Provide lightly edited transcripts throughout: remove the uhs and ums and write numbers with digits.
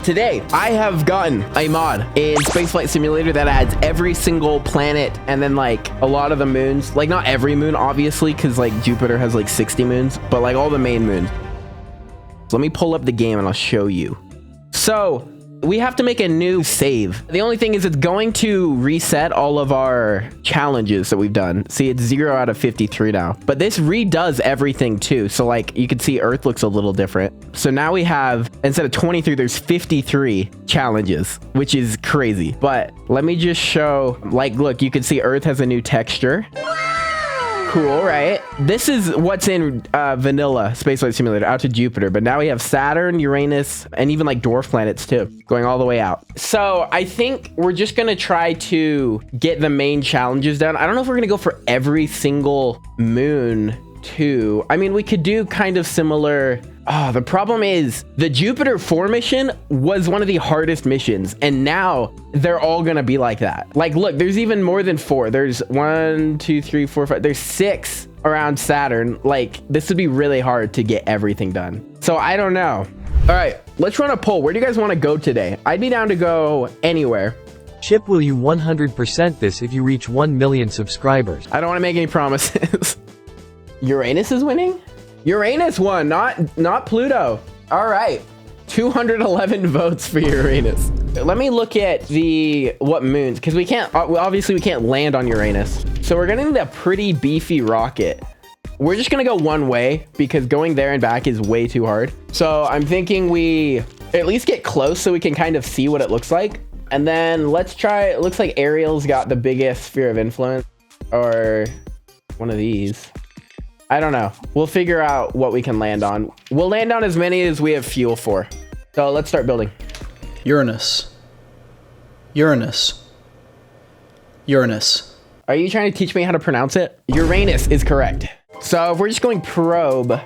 today I have gotten a mod in Spaceflight Simulator that adds every single planet and then like a lot of the moons. Like not every moon, obviously, because like Jupiter has like 60 moons, but like all the main moons. So let me pull up the game and I'll show you. So we have to make a new save. The only thing is it's going to reset all of our challenges that we've done. See, it's 0 out of 53 now, but this redoes everything too. So like you can see Earth looks a little different. So now we have, instead of 23, there's 53 challenges, which is crazy. But let me just show, like, look, you can see Earth has a new texture. Cool, right? This is what's in vanilla Spaceflight Simulator out to Jupiter, but now we have Saturn, Uranus, and even like dwarf planets too, going all the way out. So I think we're just gonna try to get the main challenges done. I don't know if we're gonna go for every single moon too. I mean, we could do kind of similar. Oh, the problem is the Jupiter 4 mission was one of the hardest missions, and now they're all gonna be like that. Like, look, there's even more than 4. There's 1, 2, 3, 4, 5. There's 6 around Saturn. Like, this would be really hard to get everything done. So I don't know. All right, let's run a poll. Where do you guys want to go today? I'd be down to go anywhere. Chip, will you 100% this if you reach 1 million subscribers? I don't want to make any promises. Uranus is winning? Uranus won, not Pluto. All right, 211 votes for Uranus. Let me look at what moons, because we can't, obviously we can't land on Uranus. So we're gonna need a pretty beefy rocket. We're just gonna go one way because going there and back is way too hard. So I'm thinking we at least get close so we can kind of see what it looks like. And then let's try, it looks like Ariel's got the biggest sphere of influence, or one of these. I don't know. We'll figure out what we can land on. We'll land on as many as we have fuel for. So let's start building. Uranus. Uranus. Uranus. Are you trying to teach me how to pronounce it? Uranus is correct. So if we're just going probe,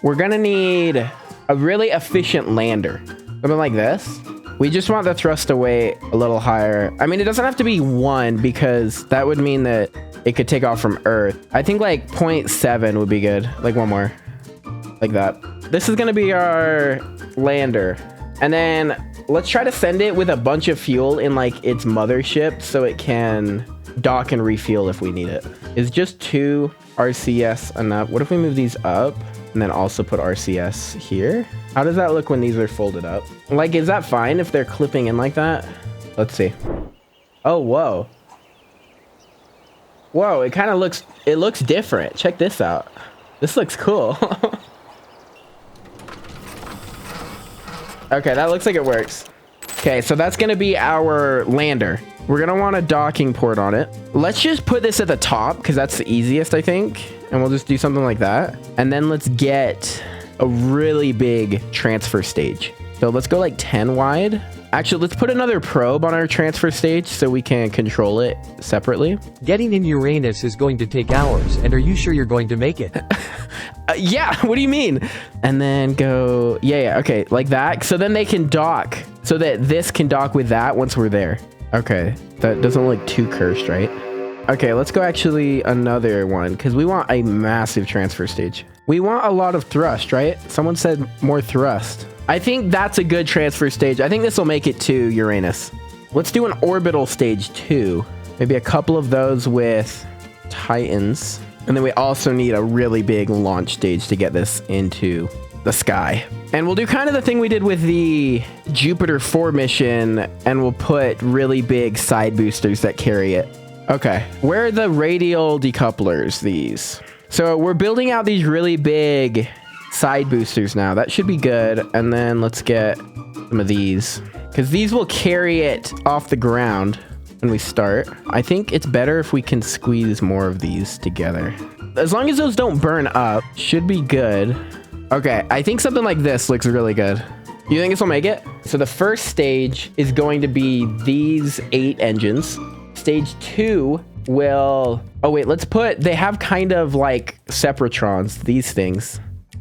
we're gonna need a really efficient lander. Something like this. We just want the thrust away a little higher. I mean, it doesn't have to be 1 because that would mean that it could take off from Earth. I think like 0.7 would be good. Like one more, like that. This is gonna be our lander. And then let's try to send it with a bunch of fuel in like its mothership so it can dock and refuel if we need it. Is just 2 RCS enough? What if we move these up and then also put RCS here? How does that look when these are folded up? Like, is that fine if they're clipping in like that? Let's see. Oh, whoa. Whoa, it kind of looks different. Check this out. This looks cool. Okay, that looks like it works. Okay, so that's gonna be our lander. We're gonna want a docking port on it. Let's just put this at the top because that's the easiest, I think. And we'll just do something like that. And then let's get a really big transfer stage. So let's go like 10 wide. Actually, let's put another probe on our transfer stage so we can control it separately. Getting in Uranus is going to take hours, and are you sure you're going to make it? Yeah, what do you mean? And then go, yeah, okay, like that. So then they can dock, so that this can dock with that once we're there. Okay, that doesn't look too cursed, right? Okay, let's go actually another one, because we want a massive transfer stage. We want a lot of thrust, right? Someone said more thrust. I think that's a good transfer stage. I think this will make it to Uranus. Let's do an orbital stage too. Maybe a couple of those with Titans. And then we also need a really big launch stage to get this into the sky. And we'll do kind of the thing we did with the Jupiter 4 mission, and we'll put really big side boosters that carry it. Okay, where are the radial decouplers? These. So we're building out these really big side boosters now. That should be good. And then let's get some of these, because these will carry it off the ground when we start. I think it's better if we can squeeze more of these together. As long as those don't burn up, should be good. Okay, I think something like this looks really good. You think this will make it? So the first stage is going to be these 8 engines. Stage 2 will, oh wait, let's put, they have kind of like separatrons, these things.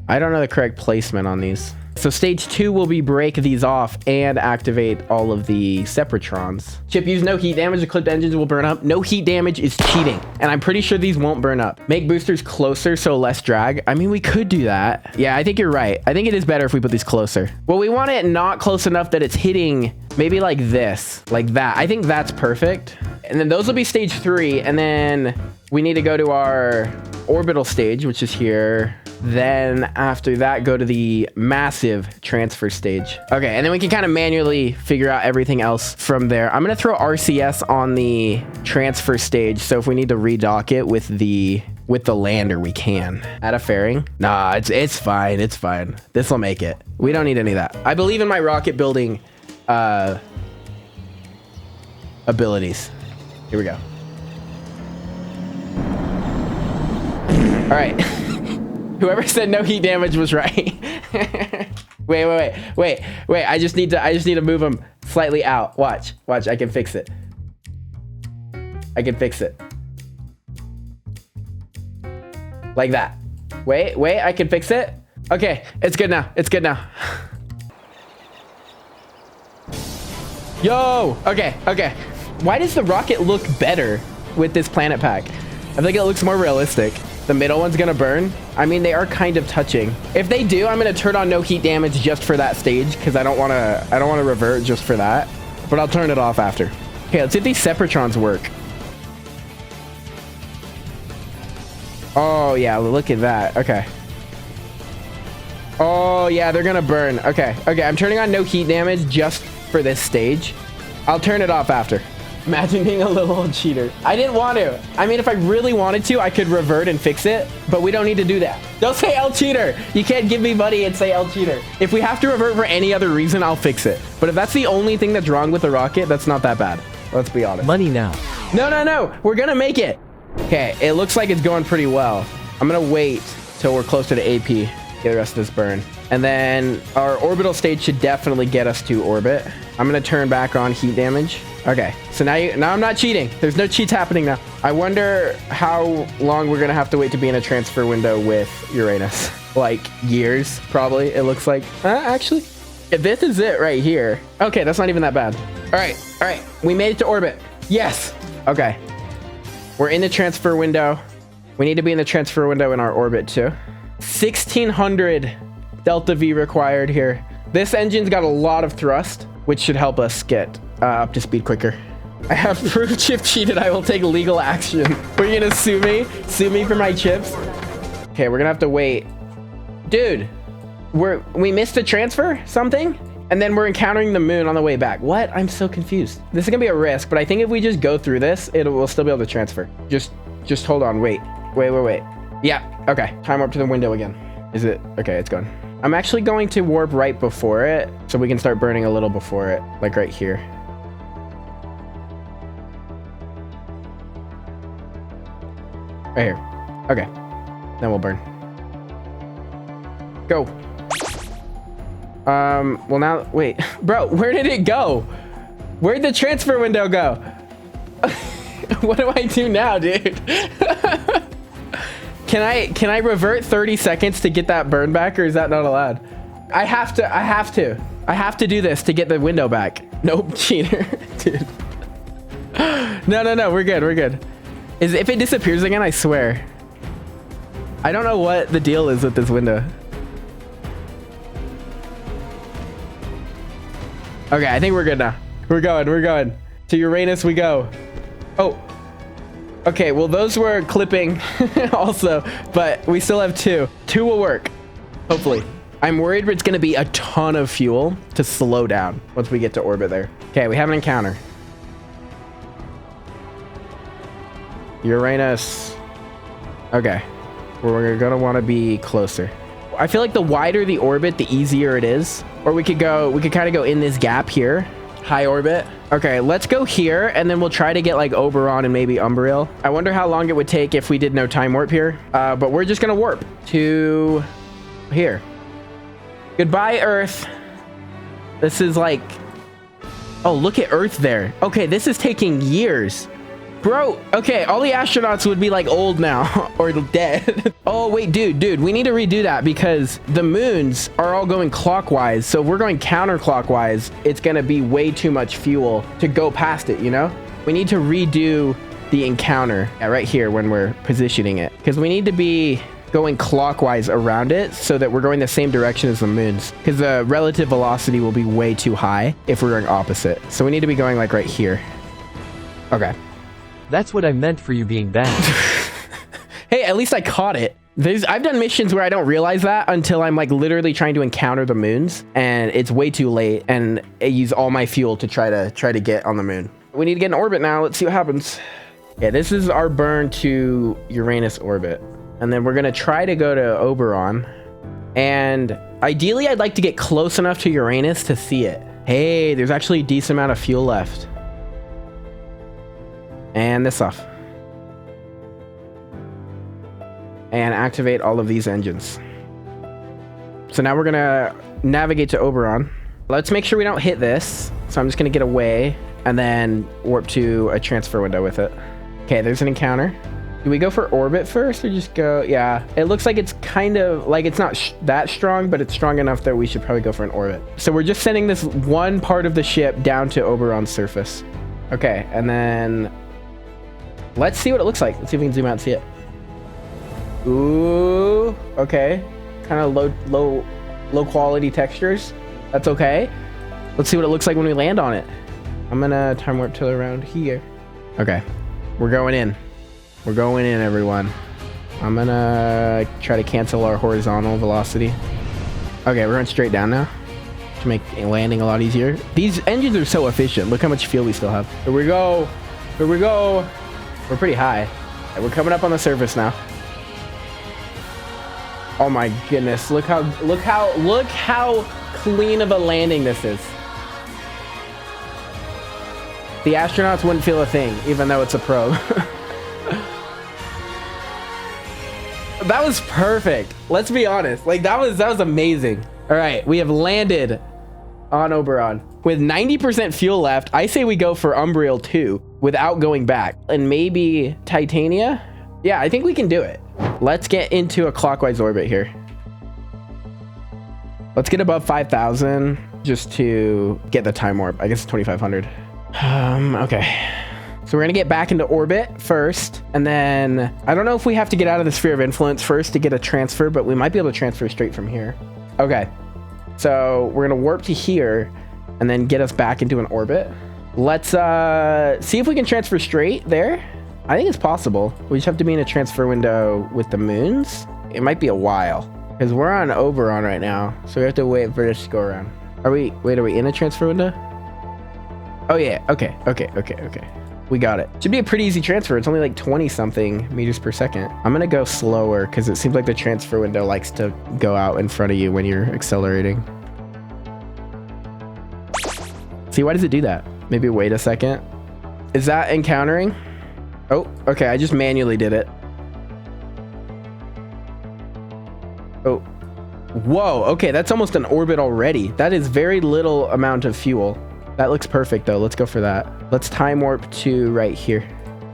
I don't know the correct placement on these. So stage 2 will be break these off and activate all of the separatrons. Chip, use no heat damage. The clipped engines will burn up. No heat damage is cheating. And I'm pretty sure these won't burn up. Make boosters closer so less drag. I mean, we could do that. Yeah, I think you're right. I think it is better if we put these closer. Well, we want it not close enough that it's hitting maybe like this, like that. I think that's perfect. And then those will be stage 3. And then we need to go to our orbital stage, which is here. Then after that, go to the massive transfer stage. Okay, and then we can kind of manually figure out everything else from there. I'm gonna throw RCS on the transfer stage, so if we need to redock it with the lander, we can. Add a fairing? Nah, it's fine. It's fine. This will make it. We don't need any of that. I believe in my rocket building abilities. Here we go. All right. Whoever said no heat damage was right. wait. I just need to move them slightly out. Watch. I can fix it. Like that. Wait, I can fix it. Okay, it's good now. Yo, okay. Why does the rocket look better with this planet pack? I think it looks more realistic. The middle one's gonna burn. I mean, they are kind of touching. If they do, I'm gonna turn on no heat damage just for that stage because I don't wanna revert just for that. But I'll turn it off after. Okay, let's see if these separatrons work. Oh yeah, look at that. Okay. Oh yeah, they're gonna burn. Okay, I'm turning on no heat damage just for this stage. I'll turn it off after. Imagine being a little old cheater. I didn't want to. I mean, if I really wanted to, I could revert and fix it, but we don't need to do that. Don't say L cheater. You can't give me money and say L cheater. If we have to revert for any other reason, I'll fix it. But if that's the only thing that's wrong with the rocket, that's not that bad. Let's be honest. Money now. No. We're gonna make it. Okay, it looks like it's going pretty well. I'm gonna wait till we're closer to AP. Get the rest of this burn. And then our orbital stage should definitely get us to orbit. I'm gonna turn back on heat damage. Okay, so now I'm not cheating. There's no cheats happening now. I wonder how long we're gonna have to wait to be in a transfer window with Uranus. Like years, probably, it looks like. Actually, if this is it right here. Okay, that's not even that bad. All right, we made it to orbit. Yes, okay. We're in the transfer window. We need to be in the transfer window in our orbit too. 1600 Delta V required here. This engine's got a lot of thrust, which should help us get up to speed quicker. I have proof Chip cheated. I will take legal action. We're gonna sue me? Sue me for my chips? Okay, we're gonna have to wait. Dude, we missed a transfer? Something? And then we're encountering the moon on the way back. What? I'm so confused. This is gonna be a risk, but I think if we just go through this, we'll still be able to transfer. Just hold on, wait. Yeah, okay. Time warp to the window again. Is it? Okay, it's gone. I'm actually going to warp right before it so we can start burning a little before it, like right here. Right here. Okay. Then we'll burn. Go. Well now, wait. Bro, where did it go? Where'd the transfer window go? What do I do now, dude? Can I revert 30 seconds to get that burn back, or is that not allowed? I have to do this to get the window back. Nope, cheater, dude. No, we're good. If it disappears again, I swear. I don't know what the deal is with this window. Okay, I think we're good now. We're going. To Uranus we go. Oh. Okay, well, those were clipping also, but we still have two. Two will work, hopefully. I'm worried it's going to be a ton of fuel to slow down once we get to orbit there. Okay, we have an encounter. Uranus. Okay, we're going to want to be closer. I feel like the wider the orbit, the easier it is. Or we could kind of go in this gap here. High orbit. Okay, let's go here, and then we'll try to get like Oberon and maybe Umbriel. I wonder how long it would take if we did no time warp here. But we're just gonna warp to here. Goodbye, Earth. This is like... Oh, look at Earth there. Okay, this is taking years. Bro, okay, all the astronauts would be like old now or dead. Oh, wait, dude, we need to redo that because the moons are all going clockwise. So if we're going counterclockwise, it's going to be way too much fuel to go past it, you know? We need to redo the encounter right here when we're positioning it because we need to be going clockwise around it so that we're going the same direction as the moons because the relative velocity will be way too high if we're going opposite. So we need to be going like right here. Okay. That's what I meant for you being bad. Hey, at least I caught it. I've done missions where I don't realize that until I'm like literally trying to encounter the moons and it's way too late and I use all my fuel to try to get on the moon. We need to get in orbit now. Let's see what happens. Yeah, this is our burn to Uranus orbit. And then we're going to try to go to Oberon. And ideally, I'd like to get close enough to Uranus to see it. Hey, there's actually a decent amount of fuel left. And this off. And activate all of these engines. So now we're gonna navigate to Oberon. Let's make sure we don't hit this. So I'm just gonna get away and then warp to a transfer window with it. Okay, there's an encounter. Do we go for orbit first or just go? Yeah, it looks like it's kind of like it's not that strong, but it's strong enough that we should probably go for an orbit. So we're just sending this one part of the ship down to Oberon's surface. Okay, and then let's see what it looks like. Let's see if we can zoom out and see it. Ooh, okay. Kind of low quality textures. That's okay. Let's see what it looks like when we land on it. I'm gonna time warp to around here. Okay, we're going in. We're going in, everyone. I'm gonna try to cancel our horizontal velocity. Okay, we're going straight down now to make landing a lot easier. These engines are so efficient. Look how much fuel we still have. Here we go. Here we go. We're pretty high. We're coming up on the surface now. Oh my goodness. Look how clean of a landing this is. The astronauts wouldn't feel a thing, even though it's a probe. That was perfect. Let's be honest. Like that was amazing. All right, we have landed on Oberon. With 90% fuel left, I say we go for Umbriel 2 without going back. And maybe Titania? Yeah, I think we can do it. Let's get into a clockwise orbit here. Let's get above 5,000 just to get the time warp. I guess it's 2,500. Okay. So we're gonna get back into orbit first, and then I don't know if we have to get out of the sphere of influence first to get a transfer, but we might be able to transfer straight from here. Okay. So we're gonna warp to here and then get us back into an orbit. Let's see if we can transfer straight there. I think it's possible. We just have to be in a transfer window with the moons. It might be a while because we're on Oberon right now. So we have to wait for this to go around. Are we in a transfer window? Oh yeah, okay. We got it. Should be a pretty easy transfer. It's only like 20 something meters per second. I'm gonna go slower because it seems like the transfer window likes to go out in front of you when you're accelerating. See, why does it do that? Maybe wait a second. Is that encountering? Oh, okay, I just manually did it. Oh, whoa, okay, that's almost an orbit already. That is very little amount of fuel. That looks perfect though. Let's go for that. Let's time warp to right here.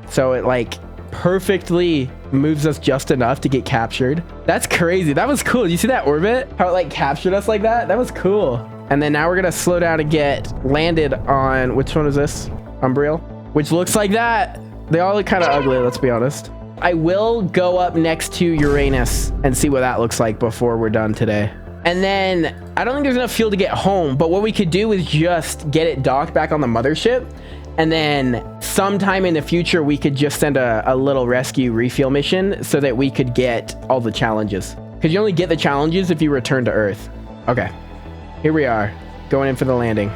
So it like perfectly moves us just enough to get captured. That's crazy. That was cool. You see that orbit? How it like captured us like that? That was cool. And then now we're gonna slow down and get landed on, which one is this? Umbriel, which looks like that. They all look kind of ugly, let's be honest. I will go up next to Uranus and see what that looks like before we're done today. And then I don't think there's enough fuel to get home, but what we could do is just get it docked back on the mothership. And then sometime in the future, we could just send a little rescue refuel mission so that we could get all the challenges. Because you only get the challenges if you return to Earth. Okay, here we are, going in for the landing.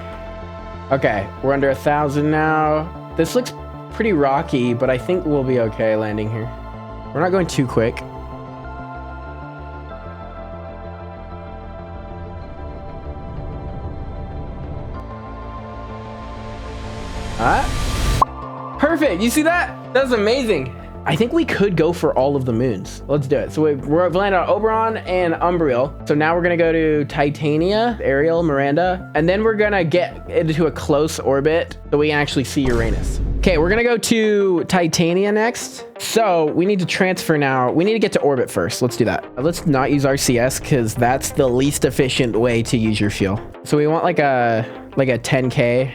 Okay, we're under 1,000 now. This looks pretty rocky, but I think we'll be okay landing here. We're not going too quick. Perfect. You see that? That was amazing. I think we could go for all of the moons. Let's do it. So we've landed on Oberon and Umbriel. So now we're going to go to Titania, Ariel, Miranda, and then we're going to get into a close orbit so we can actually see Uranus. Okay, we're gonna go to Titania next. So we need to transfer now. We need to get to orbit first. Let's do that. Let's not use RCS because that's the least efficient way to use your fuel. So we want like a 10K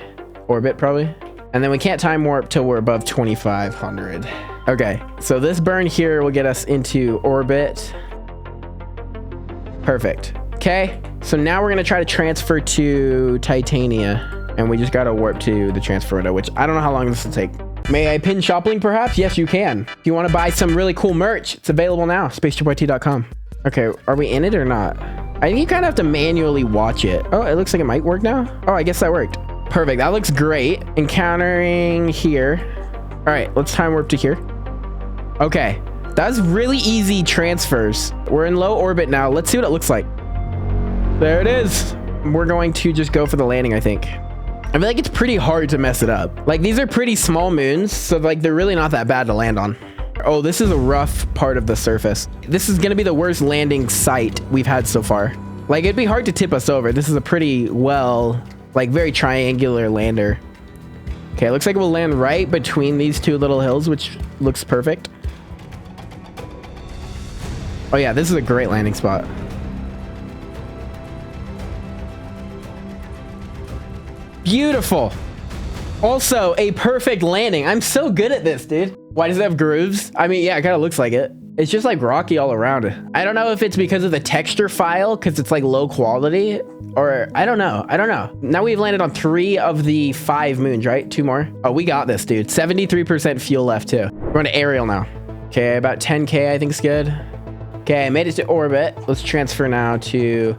orbit probably. And then we can't time warp till we're above 2,500. Okay, so this burn here will get us into orbit. Perfect. Okay, so now we're gonna try to transfer to Titania. And we just gotta warp to the transfer window, which I don't know how long this will take. May I pin shop link perhaps? Yes, you can. If you want to buy some really cool merch, it's available now. SpaceJoyT.com. Okay, are we in it or not? I think you kind of have to manually watch it. Oh, it looks like it might work now. Oh, I guess that worked. Perfect, that looks great. Encountering here. All right, let's time warp to here. Okay, that's really easy transfers. We're in low orbit now. Let's see what it looks like. There it is. We're going to just go for the landing, I think. I feel like it's pretty hard to mess it up. Like these are pretty small moons, so like they're really not that bad to land on. Oh, this is a rough part of the surface. This is gonna be the worst landing site we've had so far. Like it'd be hard to tip us over. This is a pretty like very triangular lander. Okay, it looks like we'll land right between these two little hills, which looks perfect. Oh yeah, this is a great landing spot. Beautiful. Also a perfect landing. I'm so good at this, dude. Why does it have grooves? I mean, yeah, it kind of looks like it. It's just like rocky all around. I don't know if it's because of the texture file, because it's like low quality, or I don't know. Now we've landed on 3 of the 5 moons, right? 2 more. Oh, we got this, dude. 73% fuel left too. We're going to Ariel now. Okay, about 10K I think is good. Okay, I made it to orbit. Let's transfer now to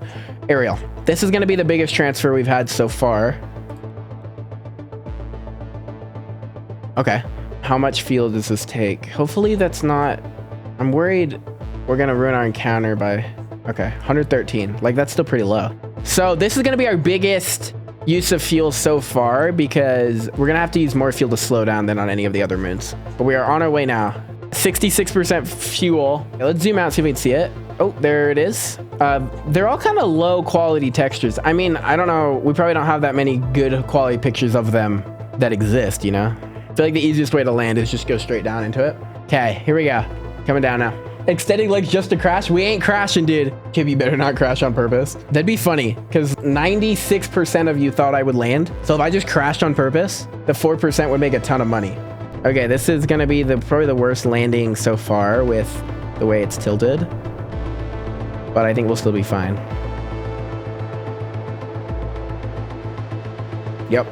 Ariel. This is going to be the biggest transfer we've had so far. Okay, how much fuel does this take? Hopefully that's not, I'm worried we're gonna ruin our encounter by, okay, 113. Like that's still pretty low. So this is gonna be our biggest use of fuel so far because we're gonna have to use more fuel to slow down than on any of the other moons. But we are on our way now. 66% fuel. Okay, let's zoom out, see if we can see it. Oh, there it is. They're all kind of low quality textures. I mean, I don't know, we probably don't have that many good quality pictures of them that exist, you know? I feel like the easiest way to land is just go straight down into it. Okay, here we go. Coming down now. Extending legs just to crash? We ain't crashing, dude. Kib, you better not crash on purpose. That'd be funny, because 96% of you thought I would land. So if I just crashed on purpose, the 4% would make a ton of money. Okay, this is gonna be probably the worst landing so far with the way it's tilted. But I think we'll still be fine. Yep.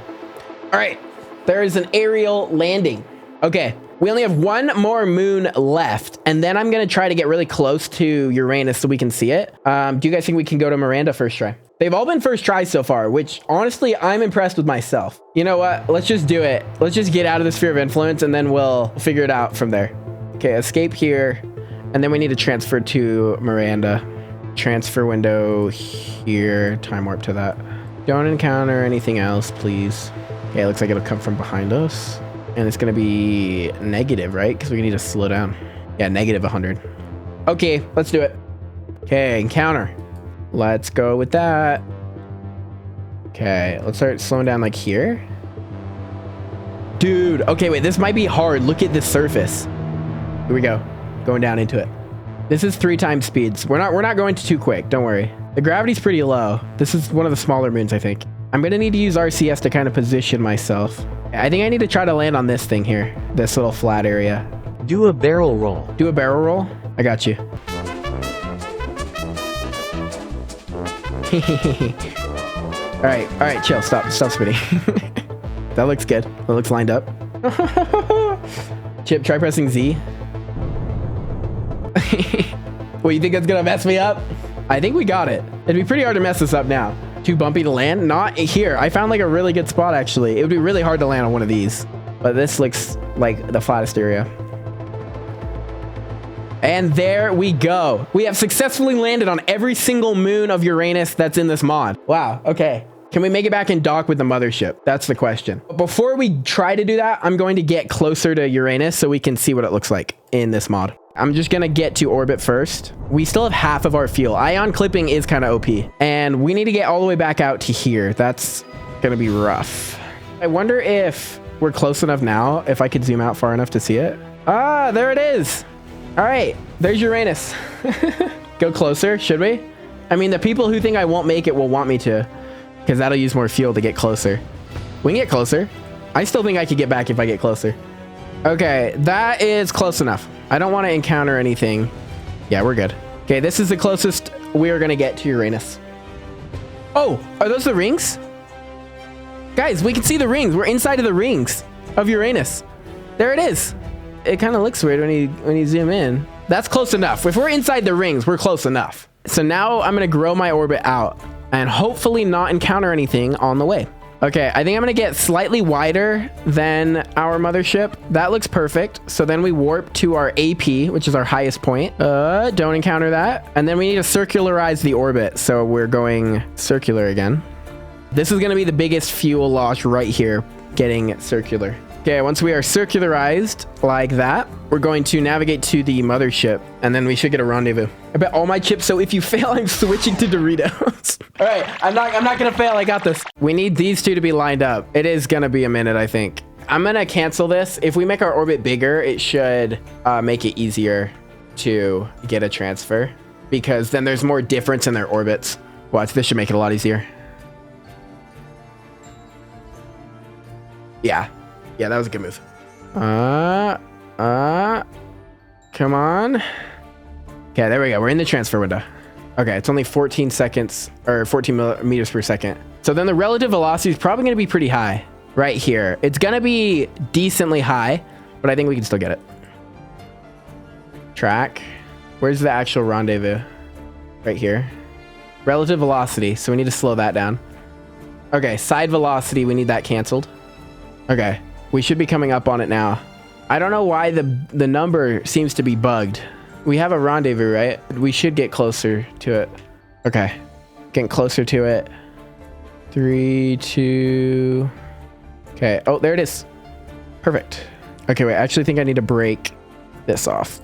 All right. There is an Ariel landing. Okay, we only have 1 more moon left, and then I'm gonna try to get really close to Uranus so we can see it. Do you guys think we can go to Miranda first try? They've all been first tries so far, which honestly, I'm impressed with myself. You know what? Let's just do it. Let's just get out of the sphere of influence, and then we'll figure it out from there. Okay, escape here, and then we need to transfer to Miranda. Transfer window here, time warp to that. Don't encounter anything else, please. Okay, it looks like it'll come from behind us. And it's gonna be negative, right? Because we need to slow down. Yeah, negative 100. Okay, let's do it. Okay, encounter. Let's go with that. Okay, let's start slowing down like here. Dude, okay, wait, this might be hard. Look at this surface. Here we go, going down into it. This is 3 times speeds. We're not going too quick, don't worry. The gravity's pretty low. This is one of the smaller moons, I think. I'm gonna need to use RCS to kind of position myself. I think I need to try to land on this thing here, this little flat area. Do a barrel roll. Do a barrel roll? I got you. all right, chill, stop spinning. That looks good. That looks lined up. Chip, try pressing Z. What, you think that's gonna mess me up? I think we got it. It'd be pretty hard to mess this up now. Too bumpy to land? Not here. I found like a really good spot actually. It would be really hard to land on one of these, but this looks like the flattest area. And there we go. We have successfully landed on every single moon of Uranus that's in this mod. Wow, okay. Can we make it back and dock with the mothership? That's the question. Before we try to do that, I'm going to get closer to Uranus so we can see what it looks like in this mod. I'm just gonna get to orbit first. We still have half of our fuel. Ion clipping is kind of OP. And we need to get all the way back out to here. That's gonna be rough. I wonder if we're close enough now. If I could zoom out far enough to see it. Ah, there it is. All right, there's Uranus. Go closer, should we? I mean, the people who think I won't make it will want me to, because that'll use more fuel to get closer. We can get closer. I still think I could get back if I get closer. Okay, that is close enough. I don't want to encounter anything. Yeah, we're good. Okay, this is the closest we are going to get to Uranus. Oh, are those the rings? Guys, we can see the rings. We're inside of the rings of Uranus. There it is. It kind of looks weird when you zoom in. That's close enough. If we're inside the rings, we're close enough. So now I'm going to grow my orbit out and hopefully not encounter anything on the way. Okay, I think I'm going to get slightly wider than our mothership. That looks perfect. So then we warp to our AP, which is our highest point. Don't encounter that. And then we need to circularize the orbit. So we're going circular again. This is going to be the biggest fuel loss right here, getting circular. Okay, once we are circularized like that, we're going to navigate to the mothership, and then we should get a rendezvous. I bet all my chips, so if you fail, I'm switching to Doritos. All right, I'm not gonna fail, I got this. We need these two to be lined up. It is gonna be a minute, I think. I'm gonna cancel this. If we make our orbit bigger, it should make it easier to get a transfer, because then there's more difference in their orbits. Watch, this should make it a lot easier. Yeah, that was a good move. Come on. Okay, there we go. We're in the transfer window. Okay, it's only 14 seconds or 14 meters per second. So then the relative velocity is probably going to be pretty high right here. It's going to be decently high, but I think we can still get it. Track. Where's the actual rendezvous? Right here. Relative velocity. So we need to slow that down. Okay, side velocity. We need that canceled. Okay. We should be coming up on it now. I don't know why the number seems to be bugged. We have a rendezvous, right? We should get closer to it. Okay. Getting closer to it. 3, 2... Okay. Oh, there it is. Perfect. Okay, wait. I actually think I need to break this off.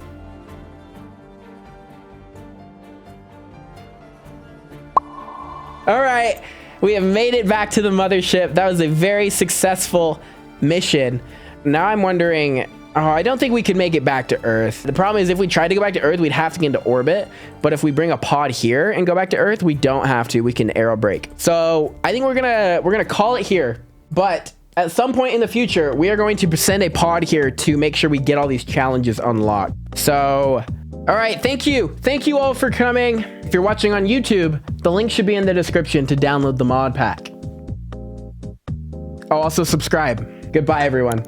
All right. We have made it back to the mothership. That was a very successful mission. Now I'm wondering, I don't think we could make it back to Earth. The problem is if we tried to go back to Earth, we'd have to get into orbit. But if we bring a pod here and go back to Earth, we don't have to. We can aero brake. So I think we're gonna call it here. But at some point in the future, we are going to send a pod here to make sure we get all these challenges unlocked. So, all right, thank you. Thank you all for coming. If you're watching on YouTube, the link should be in the description to download the mod pack. Oh, also subscribe. Goodbye, everyone.